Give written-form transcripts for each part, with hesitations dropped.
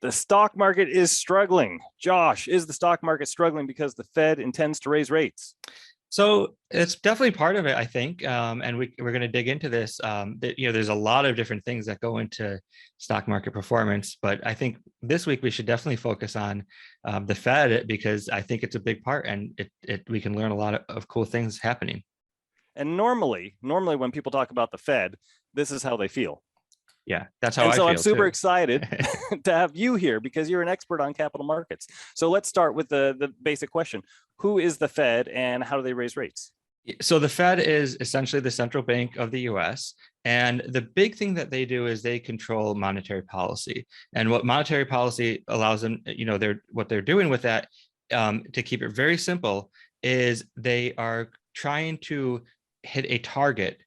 The stock market is struggling. Josh, is the stock market struggling because the Fed intends to raise rates? So it's definitely part of it, I think, and we're going to dig into this. There's a lot of different things that go into stock market performance, but I think this week we should definitely focus on the Fed because I think it's a big part, and we can learn a lot of cool things happening. And normally when people talk about the Fed, this is how they feel. Yeah, that's how And I so I'm feel super too. excited to have you here because you're an expert on capital markets. So let's start with the basic question. Who is the Fed and how do they raise rates? So the Fed is essentially the central bank of the US. And the big thing that they do is they control monetary policy. And what monetary policy allows them, what they're doing with that, to keep it very simple, is they are trying to hit a target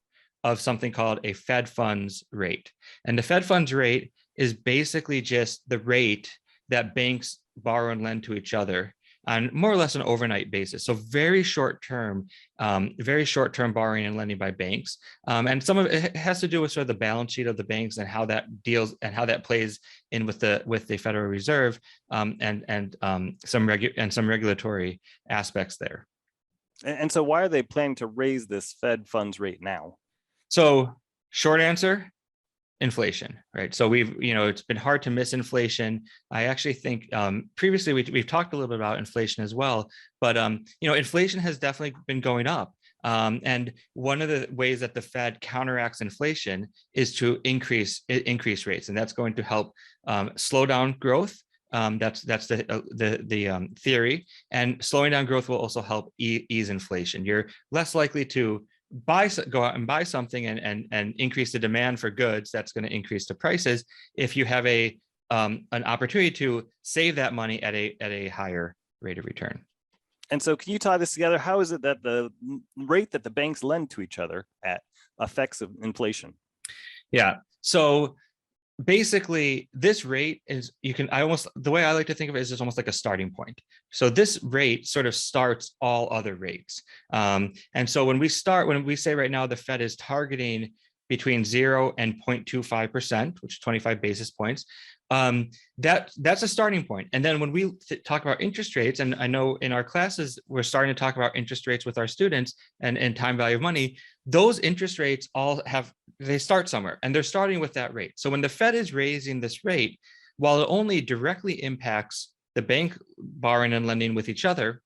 of something called a Fed funds rate. And the Fed funds rate is basically just the rate that banks borrow and lend to each other on more or less an overnight basis. So very short term borrowing and lending by banks. And some of it has to do with sort of the balance sheet of the banks and how that deals and how that plays in with the Federal Reserve, and some regulatory aspects there. And so why are they planning to raise this Fed funds rate now? So short answer, inflation, right? So it's been hard to miss inflation. I actually think previously we've talked a little bit about inflation as well, but inflation has definitely been going up. And one of the ways that the Fed counteracts inflation is to increase rates, and that's going to help slow down growth. That's the theory, and slowing down growth will also help ease inflation. You're less likely to go out and buy something and increase the demand for goods. That's going to increase the prices if you have an opportunity to save that money at a higher rate of return. And so can you tie this together? How is it that the rate that the banks lend to each other at affects inflation? Yeah. So basically this rate is, the way I like to think of it is it's almost like a starting point. So this rate sort of starts all other rates. And so when we say right now the Fed is targeting between 0 and 0.25%, which is 25 basis points, that's a starting point. And then when we talk about interest rates, and I know in our classes we're starting to talk about interest rates with our students and time value of money, those interest rates they start somewhere, and they're starting with that rate. So when the Fed is raising this rate, while it only directly impacts the bank borrowing and lending with each other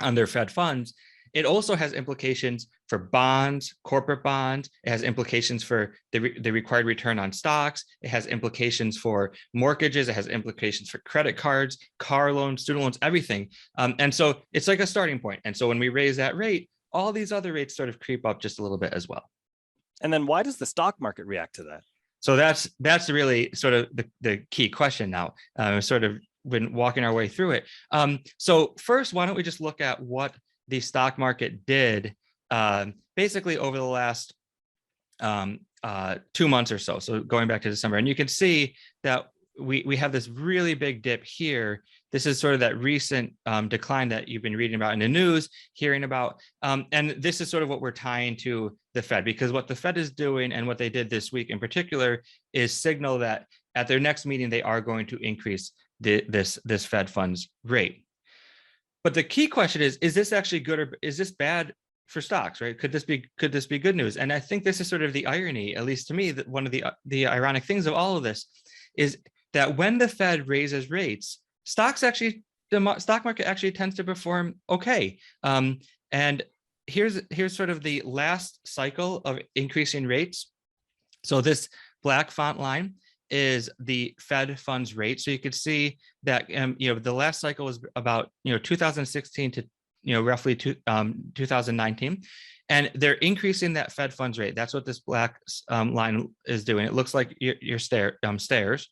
on their Fed funds, it also has implications for bonds, corporate bonds. It has implications for the required return on stocks. It has implications for mortgages. It has implications for credit cards, car loans, student loans, everything. And so it's like a starting point. And so when we raise that rate, all these other rates sort of creep up just a little bit as well. And then why does the stock market react to that? So that's really sort of the key question now. Sort of been walking our way through it. So first, why don't we just look at what the stock market did basically over the last 2 months or so. So going back to December, and you can see that we have this really big dip here. This is sort of that recent decline that you've been reading about in the news, hearing about. And this is sort of what we're tying to the Fed, because what the Fed is doing and what they did this week in particular is signal that at their next meeting, they are going to increase this Fed funds rate. But the key question is this actually good or is this bad for stocks, right? Could this be good news? And I think this is sort of the irony, at least to me, that one of the ironic things of all of this is that when the Fed raises rates, the stock market actually tends to perform okay. And here's sort of the last cycle of increasing rates. So this black font line is the Fed funds rate. So you could see that the last cycle was about 2016 to roughly 2019, and they're increasing that Fed funds rate. That's what this black line is doing. It looks like your stairs,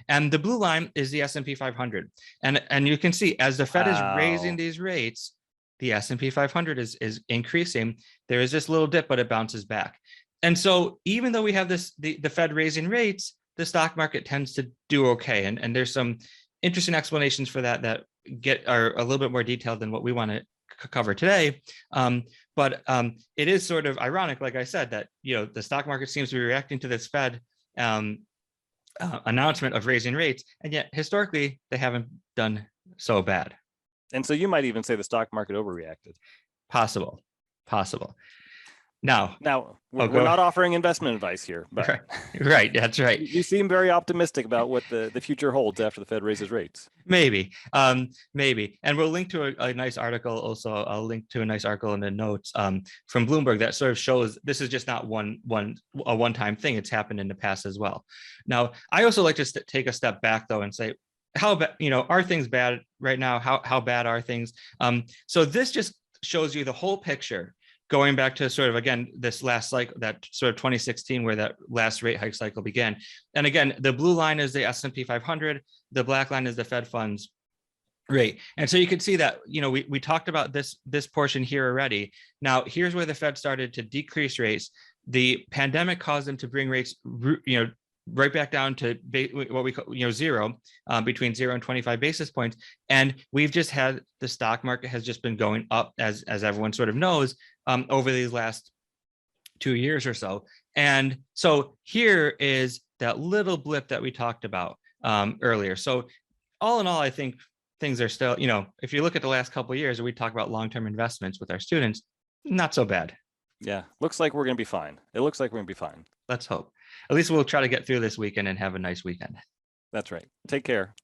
and the blue line is the S&P 500. And you can see as the Fed is raising these rates, the S&P 500 is increasing. There is this little dip, but it bounces back. And so even though we have the Fed raising rates, the stock market tends to do okay. And there's some interesting explanations for that are a little bit more detailed than what we want to cover today. But it is sort of ironic, like I said, that the stock market seems to be reacting to this Fed announcement of raising rates, and yet historically they haven't done so bad. And so you might even say the stock market overreacted. Possible. Now, we're go not offering investment advice here, but right, that's right. you seem very optimistic about what the future holds after the Fed raises rates. Maybe. And we'll link to a nice article also. I'll link to a nice article in the notes from Bloomberg that sort of shows this is just not a one-time thing. It's happened in the past as well. Now, I also like to take a step back though and say, how bad, are things bad right now? How bad are things? So this just shows you the whole picture, going back to sort of, again, this last cycle, that sort of 2016, where that last rate hike cycle began. And again, the blue line is the S&P 500, the black line is the Fed funds rate. And so you can see that, we talked about this portion here already. Now, here's where the Fed started to decrease rates. The pandemic caused them to bring rates, right back down to what we call, zero, between 0 and 25 basis points. And we've just had, the stock market has just been going up, as everyone sort of knows, over these last 2 years or so. And so here is that little blip that we talked about earlier. So all in all, I think things are still, if you look at the last couple of years, we talk about long-term investments with our students, not so bad. Yeah, looks like we're going to be fine. It looks like we're going to be fine. Let's hope. At least we'll try to get through this weekend and have a nice weekend. That's right. Take care.